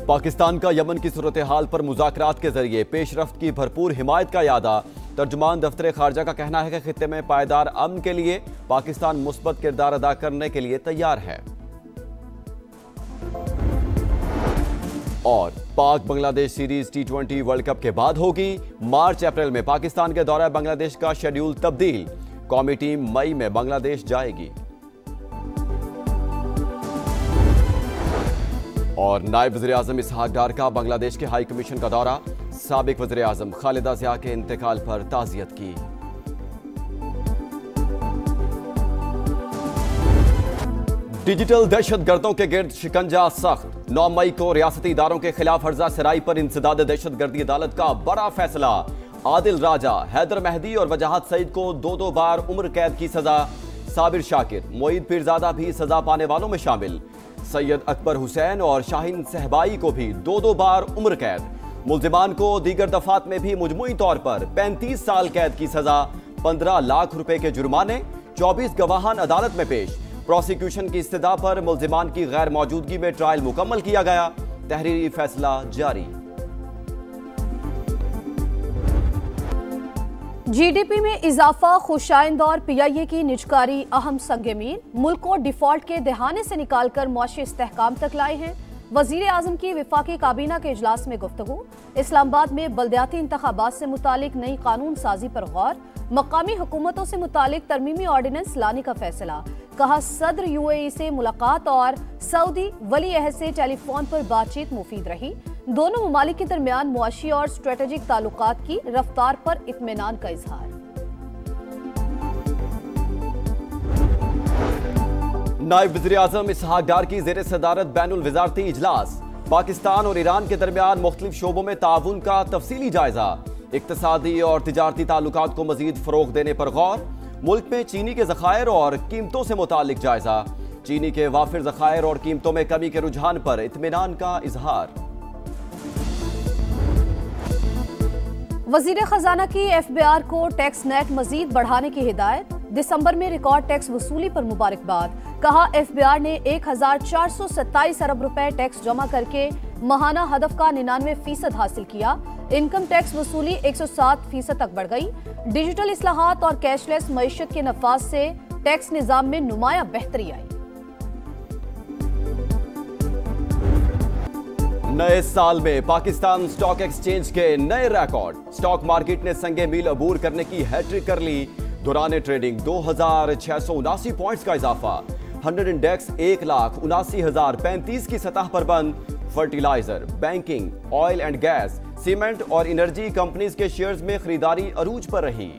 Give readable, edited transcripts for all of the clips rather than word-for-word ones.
पाकिस्तान का यमन की सूरत हाल पर मुज़ाकरात के जरिए पेशरफ्त की भरपूर हिमायत का यादा। तर्जुमान दफ्तर खारजा का कहना है कि खित्ते में पायदार अमन के लिए पाकिस्तान मुस्बत किरदार अदा करने के लिए तैयार है। और पाक Bangladesh series T20 world cup के बाद होगी। मार्च अप्रैल में पाकिस्तान के दौरा बांग्लादेश का शेड्यूल तब्दील। कौमी टीम मई में बांग्लादेश जाएगी। और नायब वज़ीर-ए-आज़म इसहाक डार का बांग्लादेश के हाई कमीशन का दौरा। साबिक वज़ीर-ए-आज़म खालिदा ज़िया के इंतकाल पर ताज़ियत की। डिजिटल दहशतगर्दों के गिर्द शिकंजा सख्त। 9 मई को रियासती इदारों के खिलाफ हर्जा सराई पर इंसदाद दहशतगर्दी अदालत का बड़ा फैसला। आदिल राजा, हैदर मेहदी और वजाहत सईद को 2-2 बार उम्र कैद की सजा। साबिर शाकिर, मोईद पीरजादा भी सजा पाने वालों में शामिल। सैयद अकबर हुसैन और शाहीन सहबाई को भी 2-2 बार उम्र कैद। मुल्जिमान को दीगर दफात में भी मुजमुई तौर पर 35 साल कैद की सजा। 15 लाख रुपए के जुर्माने। 24 गवाहान अदालत में पेश। प्रोसिक्यूशन की इस्तदा पर मुल्जिमान की गैर मौजूदगी में ट्रायल मुकम्मल किया गया। तहरीरी फैसला जारी। जीडीपी में इजाफा, खुशाइंद और पीआईए की निजकारी अहम संग-मील। मुल्क को डिफॉल्ट के दहाने से निकालकर मुआशी इस्तेहकाम तक लाए हैं। वजीर आजम की विफाकी काबीना के इजलास में गुफ्तगू। इस्लामाबाद में बल्दियाती इंतखाबात से मुतालिक नई कानून साजी पर गौर। मकामी हुकूमतों से मुतालिक तरमीमी ऑर्डिनेंस लाने का फैसला। कहा सदर यूएई से मुलाकात और सऊदी वली अहद से टेलीफोन पर बातचीत मुफीद रही। दोनों ममालिक के दरमियान मुआशी और स्ट्रेटेजिक ताल्लुकात की रफ्तार पर इत्मीनान का इजहार। नायब वज़ीर-ए-आज़म इसहाक डार की ज़ेर सदारत बैनुल वज़ारती इजलास। पाकिस्तान और ईरान के दरमियान मुख्तलिफ शोबों में ताउन का तफसीली जायजा। इक्तसादी और तिजारती ताल्लुकात को मजीद फरोग देने पर गौर। मुल्क में चीनी के ज़खायर और कीमतों से मुतालिक जायजा। चीनी के वाफिर ज़खायर और कीमतों में कमी के रुझान पर इत्मीनान का इजहार। वजीर खजाना की एफबीआर को टैक्स नेट मजीद बढ़ाने की हिदायत। दिसंबर में रिकॉर्ड टैक्स वसूली पर मुबारकबाद। कहा एफबीआर ने 1427 अरब रुपए टैक्स जमा करके माहाना हदफ का 99% हासिल किया। इनकम टैक्स वसूली 107% तक बढ़ गई। डिजिटल इस्लाहात और कैशलेस मईशत के नफाज से टैक्स निजाम में नुमाया बेहतरी आई। नए साल में पाकिस्तान स्टॉक एक्सचेंज के नए रिकॉर्ड। स्टॉक मार्केट ने संगे मील अबूर करने की हैट्रिक कर ली। दौरान ट्रेडिंग 2679 पॉइंट्स का इजाफा। 100 इंडेक्स 1,79,035 की सतह पर बंद। Fertilizer, banking, oil and gas, cement और एनर्जी कंपनीज के शेयर्स में खरीदारी अरूज पर रही।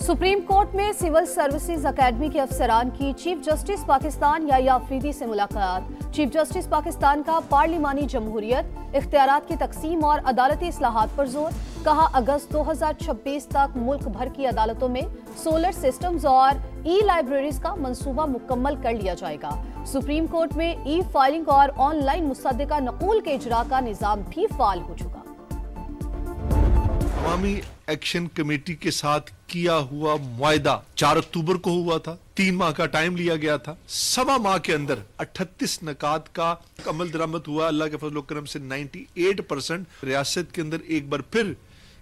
सुप्रीम कोर्ट में सिविल सर्विसेज अकेडमी के अफसरान की चीफ जस्टिस पाकिस्तान याह्या अफरीदी से मुलाकात। चीफ जस्टिस पाकिस्तान का पार्लिमानी जमहूरियत, इख्तियारात की तकसीम और अदालती इस्लाहात पर जोर। कहा अगस्त 2026 तक मुल्क भर की अदालतों में सोलर सिस्टम्स और ई लाइब्रेरीज का मंसूबा मुकम्मल कर लिया जाएगा। सुप्रीम कोर्ट में ई फाइलिंग और ऑनलाइन मुसद्दिका नकूल के इजरा का निजाम भी फाल हो चुका। अवामी एक्शन कमेटी के साथ किया हुआ मुआहदा 4 अक्टूबर को हुआ था। 3 माह का टाइम लिया गया था। 1.25 माह के अंदर 38 नकात का अमल दरामद हुआ। अल्लाह के फजल करम से 98% रियासत के अंदर एक बार फिर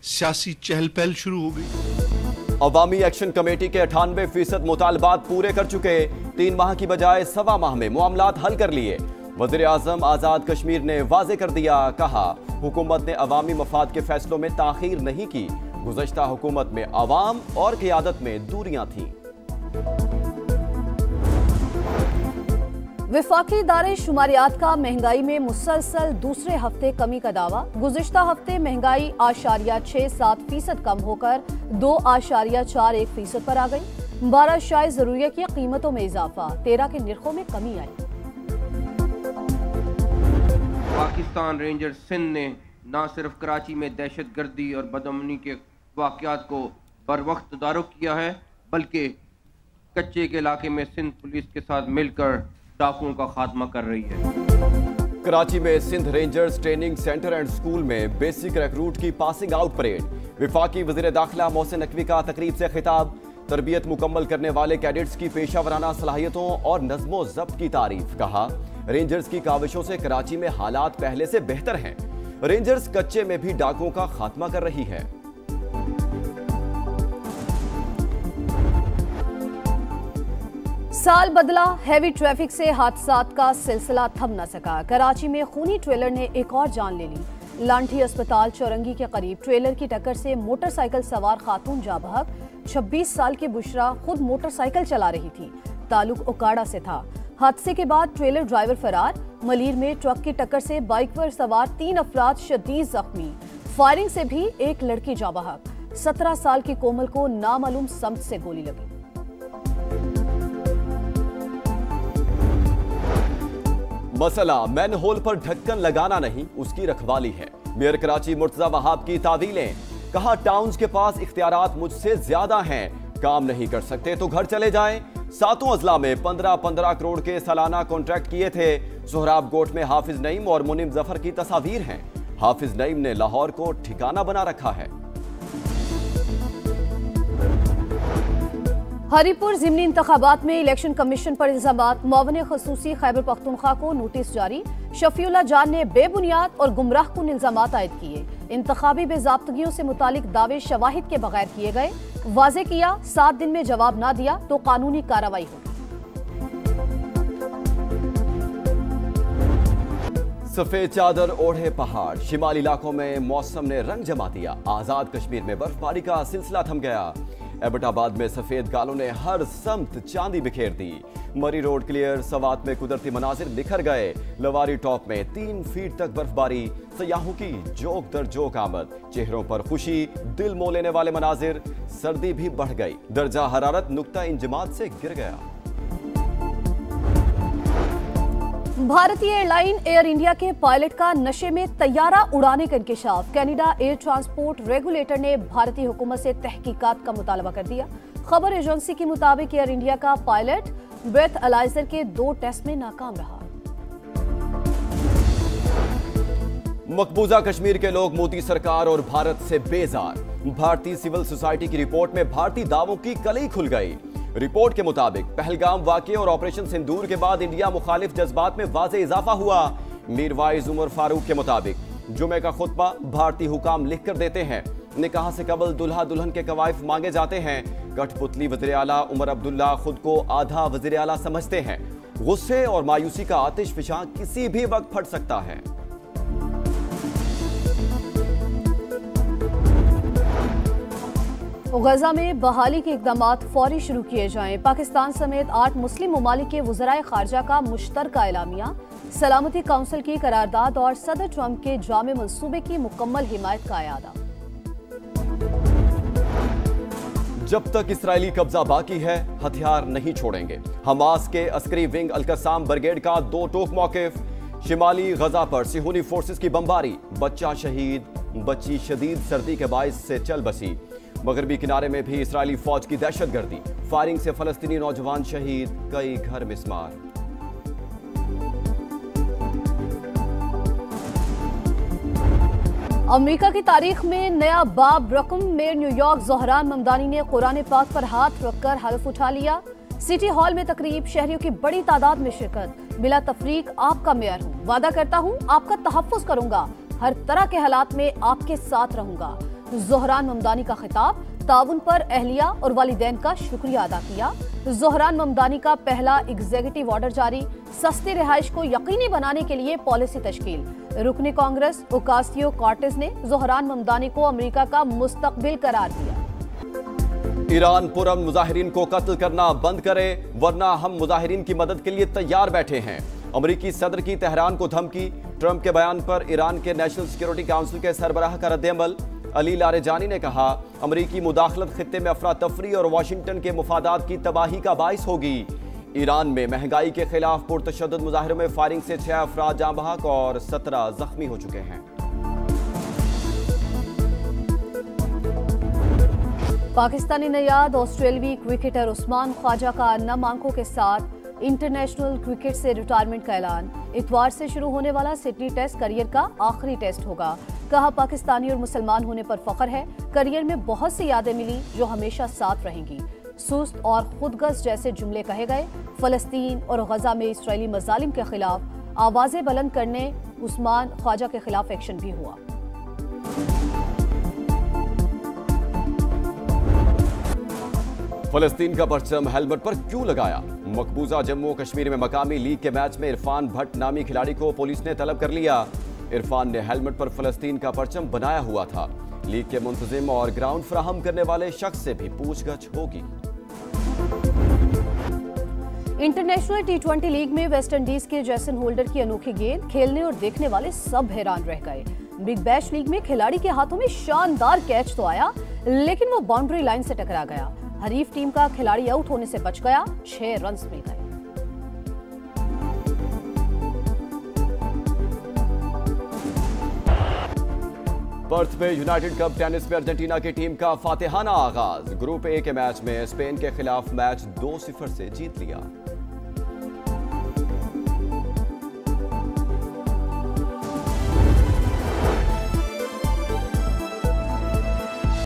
सियासी चहल पहल शुरू हो गई। अवामी एक्शन कमेटी के 98% मुतालबात पूरे कर चुके। 3 माह की बजाय 1.25 माह में मामलात हल कर लिए। वज़ीर आज़म आज़ाद कश्मीर ने वाज़े कर दिया। कहा हुकूमत ने अवामी मफाद के फैसलों में ताख़ीर नहीं की। गुज़श्ता हुकूमत में अवाम और क़ियादत में दूरियां थीं। विफाकी इदारे शुमारियात का महंगाई में मुसलसल दूसरे हफ्ते कमी का दावा। गुज़िश्ता हफ्ते महंगाई 8.67% कम होकर 2.41% पर आ गई। 12 शाय ज़रूरिया की कीमतों में इजाफा। 13 के निर्खों में कमी आई। पाकिस्तान रेंजर्स सिंध ने न सिर्फ कराची में दहशत गर्दी और बदअमनी के वाक़यात को बर वक्त तदारुक किया है, बल्कि कच्चे के इलाके में सिंध पुलिस के साथ मिलकर डाकुओं का खात्मा कर रही है। कराची में Sindh rangers training centre and school में बेसिक रिक्रूट की पासिंग आउट परेड। विफाकी वज़ीर दाखिला मोहसिन नकवी का तकरीब से खिताब। तरबियत मुकम्मल करने वाले कैडेट्स की पेशा वराना सलाहियतों और नज़्मो ज़ब्त की तारीफ। कहा, रेंजर्स की काविशों से कराची में हालात पहले से बेहतर हैं। रेंजर्स कच्चे में भी डाकुओं का खात्मा कर रही है। साल बदला, हैवी ट्रैफिक से हादसात का सिलसिला थम न सका। कराची में खूनी ट्रेलर ने एक और जान ले ली। लांठी अस्पताल चौरंगी के करीब ट्रेलर की टक्कर से मोटरसाइकिल सवार खातून जाँ बहक। 26 साल की बुशरा खुद मोटरसाइकिल चला रही थी, ताल्लुक ओकाड़ा से था। हादसे के बाद ट्रेलर ड्राइवर फरार। मलीर में ट्रक की टक्कर से बाइक पर सवार 3 अफराद शदीद जख्मी। फायरिंग से भी एक लड़की जाँ बहक। 17 साल की कोमल को नामालूम समत से गोली लगी। मसला मैनहोल पर ढक्कन लगाना नहीं, उसकी रखवाली है। मेयर कराची मुर्तजा वहाब की तावीलें। कहा, टाउन्स के पास इख्तियारात मुझसे ज्यादा हैं, काम नहीं कर सकते तो घर चले जाएं। 7 अजला में 15-15 करोड़ के सालाना कॉन्ट्रैक्ट किए थे। सोहराब गोट में हाफिज नईम और मुनीम जफर की तस्वीर हैं। हाफिज नईम ने लाहौर को ठिकाना बना रखा है। हरीपुर ज़िमनी इंतखाबात में इलेक्शन कमीशन पर इल्जामात। मुआविन खसूसी खैबर पख्तूनख्वा को नोटिस जारी। शफीउल्लाह जान ने बेबुनियाद और गुमराहकुन इल्जामात आयद किए। इंतखाबी बेज़ाब्तगियों से मुतालिक दावे शवाहिद के बगैर किए गए। वाज़े किया, 7 दिन में जवाब ना दिया तो कानूनी कार्रवाई होगी। सफेद चादर ओढ़े पहाड़, शिमाली इलाकों में मौसम ने रंग जमा दिया। आजाद कश्मीर में बर्फबारी का सिलसिला थम गया। एबटाबाद में सफेद गालों ने हर समत चांदी बिखेर दी। मरी रोड क्लियर, सवात में कुदरती मनाजिर निखर गए। लवारी टॉप में 3 फीट तक बर्फबारी, सयाहों की जोक दर जोक आमद। चेहरों पर खुशी, दिल मोह लेने वाले मनाजिर। सर्दी भी बढ़ गई, दर्जा हरारत नुक्ता इंजमात से गिर गया। भारतीय एयरलाइन एयर इंडिया के पायलट का नशे में तैयारा उड़ाने का इंकशाफ। कनाडा एयर ट्रांसपोर्ट रेगुलेटर ने भारतीय हुकूमत से तहकीकात का मुतालबा कर दिया। खबर एजेंसी के मुताबिक एयर इंडिया का पायलट ब्रेथ अलाइजर के 2 टेस्ट में नाकाम रहा। मकबूजा कश्मीर के लोग मोदी सरकार और भारत से बेजार। भारतीय सिविल सोसाइटी की रिपोर्ट में भारतीय दावों की कली खुल गई। रिपोर्ट के मुताबिक पहलगाम वाक़े और ऑपरेशन सिंदूर के बाद इंडिया मुखालिफ जज्बात में वाज़े इजाफा हुआ। मीरवाइज उमर फारूक के मुताबिक जुमे का खुतबा भारतीय हुकाम लिख कर देते हैं। निकाह से कबल दुल्हा दुल्हन के कवायफ मांगे जाते हैं। कठपुतली वज़ीर आला उमर अब्दुल्ला खुद को आधा वज़ीर आला समझते हैं। गुस्से और मायूसी का आतिश फिशां किसी भी वक्त फट सकता है। गजा में बहाली के इक़दामात फौरी शुरू किए जाएं। पाकिस्तान समेत 8 मुस्लिम ममालिक के वज़राए ख़ारजा का मुश्तरका एलामिया। सलामती काउंसिल की करारदाद और सदर ट्रंप के जामे मंसूबे की मुकम्मल हिमायत का अयादा। जब तक इसराइली कब्जा बाकी है, हथियार नहीं छोड़ेंगे। हमास के अस्करी विंग अल-कस्साम ब्रिगेड का 2 टोक मौक़िफ़। शिमाली गजा पर सिहूनी फोर्सेस की बमबारी, बच्चा शहीद, बच्ची शदीद सर्दी के बायस से चल बसी। मगरबी किनारे में भी इसराइली फौज की दहशतगर्दी, फायरिंग से फलस्तीनी नौजवान शहीद, कई घर मिस्मार। अमेरिका की तारीख में नया बाब रकम। मेयर न्यूयॉर्क ज़ोहरान ममदानी ने कुरान पाक पर हाथ रखकर हल्फ उठा लिया। सिटी हॉल में तकरीब, शहरियों की बड़ी तादाद में शिरकत। बिला तफरीक आपका मेयर हूँ, वादा करता हूँ आपका तहफ़्फ़ुज़ करूंगा, हर तरह के हालात में आपके साथ रहूंगा। ज़ोहरान ममदानी का खिताब, ताउन पर अहलिया और वालिदैन का शुक्रिया अदा किया। ज़ोहरान ममदानी का पहला एग्जीक्यूटिव ऑर्डर जारी। सस्ती रिहाइश को यकीनी बनाने के लिए पॉलिसी तश्कील। रुकने कांग्रेस ओकासियो कॉर्टेज ने ज़ोहरान ममदानी को अमेरिका का मुस्तकबिल करार दिया। ईरान पुरअमन मुजाहिरीन को कत्ल करना बंद करे, वरना हम मुजाहिरीन की मदद के लिए तैयार बैठे हैं। अमेरिकी सदर की तेहरान को धमकी। ट्रंप के बयान पर ईरान के नेशनल सिक्योरिटी काउंसिल के सरबराह का रद्द-ए-अमल। अली लारेजानी ने कहा, अमरीकी मुदाखलत खित्ते में अफरा तफरी और वाशिंगटन के मुफादात की तबाही का बाइस होगी। ईरान में महंगाई के खिलाफ पुरतशद्दुद मुजाहिरों में फायरिंग से 6 अफराद जाँ बहक और 17 जख्मी हो चुके हैं। पाकिस्तानी नयाद ऑस्ट्रेलवी क्रिकेटर उस्मान ख्वाजा का नम आंखों के साथ इंटरनेशनल क्रिकेट से रिटायरमेंट का ऐलान। इतवार से शुरू होने वाला सिडनी टेस्ट करियर का आखिरी टेस्ट होगा। कहा, पाकिस्तानी और मुसलमान होने पर फख्र है। करियर में बहुत सी यादें मिली जो हमेशा साथ रहेंगी। सुस्त और खुदगर्ज जैसे जुमले कहे गए। फलस्तीन और गजा में इस्राएली मजालिम के खिलाफ आवाजें बुलंद करने उस्मान ख्वाजा के खिलाफ एक्शन भी हुआ। फलस्तीन का परचम हेलमेट पर क्यों लगाया? मकबूजा जम्मू कश्मीर में मकामी लीग के मैच में इरफान भट्ट नामी खिलाड़ी को पुलिस ने तलब कर लिया। इरफान ने हेलमेट पर फलस्तीन का परचम बनाया हुआ था। लीग के मुंतजिम और ग्राउंड फराहम करने वाले शख्स से भी पूछगछ होगी। इंटरनेशनल टी20 लीग में वेस्टइंडीज के जैसन होल्डर की अनोखी गेंद, खेलने और देखने वाले सब हैरान रह गए। बिग बैश लीग में खिलाड़ी के हाथों में शानदार कैच तो आया, लेकिन वो बाउंड्री लाइन से टकरा गया। हरीफ टीम का खिलाड़ी आउट होने से बच गया, 6 रन मिल गए। पर्थ में यूनाइटेड कप टेनिस में अर्जेंटीना की टीम का फातिहाना आगाज। ग्रुप ए के मैच में स्पेन के खिलाफ मैच 2-0 से जीत लिया।